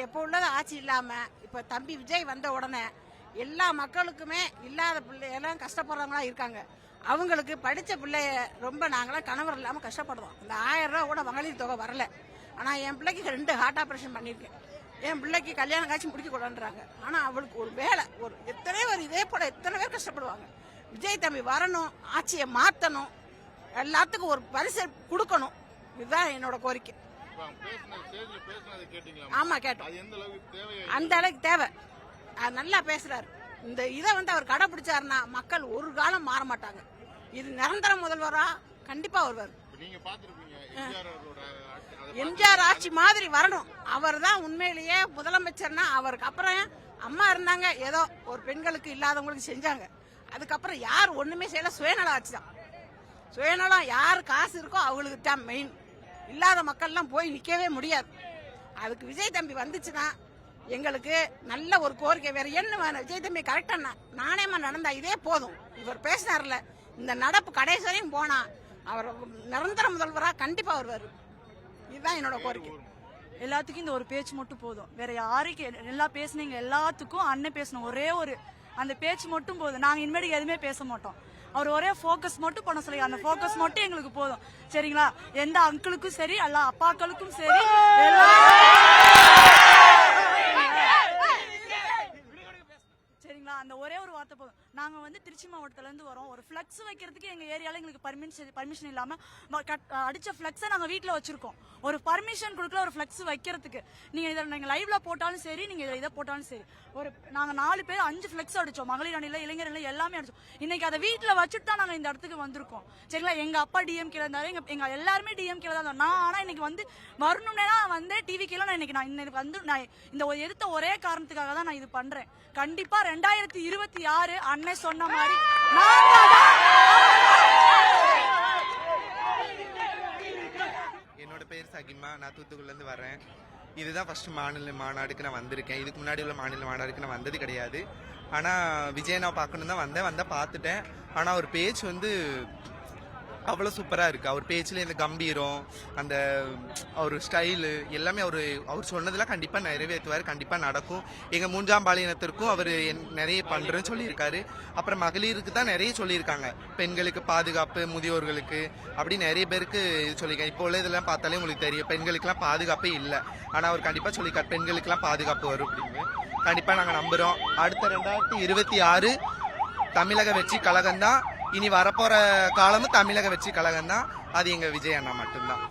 எப்போ உள்ளது ஆட்சி இல்லாம இப்ப தம்பி விஜய் வந்த உடனே எல்லா மக்களுக்குமே இல்லாத பிள்ளையெல்லாம் கஷ்டப்படுறவங்களா இருக்காங்க. அவங்களுக்கு படிச்ச பிள்ளைய ரொம்ப நாங்களாம் கணவர் இல்லாம கஷ்டப்படுறோம். இந்த 1000 ரூபா கூட மகளிர் தொகை வரல. ஆனா என் பிள்ளைக்கு 2 ஹார்ட் ஆபரேஷன் பண்ணிருக்கேன். என் பிள்ளைக்கு கல்யாணம் காட்சி முடிக்க கூடாதுன்றாங்க. ஆனா அவளுக்கு ஒரு வேலை ஒரு எத்தனை பேர் இதே போல எத்தனை பேர் கஷ்டப்படுவாங்க. விஜய் தம்பி வரணும், ஆட்சியை மாத்தணும், எல்லாத்துக்கும் ஒரு பரிசு கொடுக்கணும். இதுதான் என்னோட கோரிக்கை. ஆமா கேட்டோம். அந்த அளவுக்கு தேவை. அது நல்லா பேசுறாரு. இந்த இதை அவர் கடைபிடிச்சாருன்னா மக்கள் ஒரு காலம் மாற மாட்டாங்க. இது நிரந்தர முதல்வரா கண்டிப்பா வருவார். எம்ஜிஆர் ஆட்சி மாதிரி வரணும். அவர் தான் உண்மையிலேயே முதலமைச்சர்னா. அவருக்கு அப்புறம் அம்மா இருந்தாங்க, ஏதோ ஒரு பெண்களுக்கு இல்லாதவங்களுக்கு செஞ்சாங்க. அதுக்கப்புறம் யார் ஒண்ணுமே செய்யல. சுயநல ஆட்சி தான். சுயநலம் யார் காசு இருக்கோ அவங்களுக்கு தான் மெயின். இல்லாத மக்கள்லாம் போய் நிக்கவே முடியாது. அதுக்கு விஜய் தம்பி வந்துச்சுன்னா எங்களுக்கு நல்ல ஒரு கோரிக்கை. வேற என்ன வேணும்? விஜய் தம்பி கரெக்டா நாணயமா நடந்தா இதே போதும். இவர் பேசினார்ல, இந்த நடப்பு கடைசி வரையும் போனா அவர் நிரந்தர முதல்வரா கண்டிப்பா வருவாரு. இதுதான் என்னோட கோரிக்கை. எல்லாத்துக்கும் இந்த ஒரு பேச்சு மட்டும் போதும். வேற யாருக்கு எல்லாம் பேசுனீங்க எல்லாத்துக்கும் அண்ணன் பேசணும். ஒரே ஒரு அந்த பேச்சு மட்டும் போதும். நாங்க இனிமேல் எதுவுமே பேச மாட்டோம். அவர் ஒரே போக்கஸ் மட்டும் பண்ண சொல்லி அந்த போக்கஸ் மட்டும் எங்களுக்கு போதும். சரிங்களா? எந்த அங்கிளுக்கும் சரி, எல்லா அப்பாக்களுக்கும் சரி, சரிங்களா? அந்த ஒரே ஒரு வார்த்தை போதும். நாங்க திருச்சி மாவட்டத்துல இருந்து வரோம். ஒரு பிளக்ஸ் வைக்கிறதுக்கு எங்க ஏரியால எங்களுக்கு பர்மிஷன் இல்லாம அடிச்ச பிளக்ஸை நாங்க வீட்டுல வச்சிருக்கோம். ஒரு பர்மிஷன் கொடுக்கல ஒரு பிளக்ஸ் வைக்கிறதுக்கு. நீங்க லைவ்ல போட்டாலும் சரி, நீங்க இதை போட்டாலும் சரி. நாங்க 4 பேர் 5 பிளக்ஸ் அடிச்சோம். மகளிர் அணில, இளைஞர் அணில எல்லாமே அடிச்சோம். இன்னைக்கு அதை வீட்டுல வச்சுட்டு தான் நாங்க இந்த இடத்துக்கு வந்திருக்கோம். சரிங்களா? எங்க அப்பா டிஎம்கே இருந்தாரு, எங்க எல்லாருமே டிஎம்கே தான். நான் ஆனா இன்னைக்கு வரணும்னா டிவிக்கெல்லாம் நான் இந்த எதிர்த்த ஒரே காரணத்துக்காக தான் நான் இது பண்றேன். கண்டிப்பா 2026 அண்ணன் சொன்ன மாதிரி என்னோட பேர் சகிமா. நான் தூத்துக்குடில இருந்து வரேன். இதுதான் ஃபர்ஸ்ட் மாநில மாநாடுக்கு நான் வந்திருக்கேன். இதுக்கு முன்னாடி உள்ள மாநில மாநாடுக்கு நான் வந்தது கிடையாது. ஆனா விஜய் நான் பார்க்கணும் தான் வந்தேன் பார்த்துட்டேன். ஆனா ஒரு பேச்சு அவ்வளோ சூப்பராக இருக்கு. அவர் பேச்சில் இந்த கம்பீரம், அந்த அவர் ஸ்டைலு எல்லாமே அவர் சொன்னதெல்லாம் கண்டிப்பாக நிறைவேற்றுவார். கண்டிப்பாக நடக்கும். எங்கள் 3ஆம் பாலினத்திற்கும் அவர் நிறைய பண்ணுறேன்னு சொல்லியிருக்காரு. அப்புறம் மகளிருக்கு தான் நிறைய சொல்லியிருக்காங்க. பெண்களுக்கு பாதுகாப்பு, முதியோர்களுக்கு அப்படி நிறைய பேருக்கு இது சொல்லியிருக்காங்க. இப்போ உள்ள இதெல்லாம் பார்த்தாலே உங்களுக்கு தெரியும், பெண்களுக்கெல்லாம் பாதுகாப்பே இல்லை. ஆனால் அவர் கண்டிப்பாக சொல்லியிருக்காரு பெண்களுக்கெல்லாம் பாதுகாப்பு வரும் அப்படின்னு. கண்டிப்பாக நாங்கள் நம்புகிறோம். அடுத்த 2026 தமிழக வெற்றி கழகம் தான். இனி வரப்போற காலமும் தமிழக வெற்றி கழகம் தான். அது எங்க விஜய் அண்ணா மட்டும்தான்.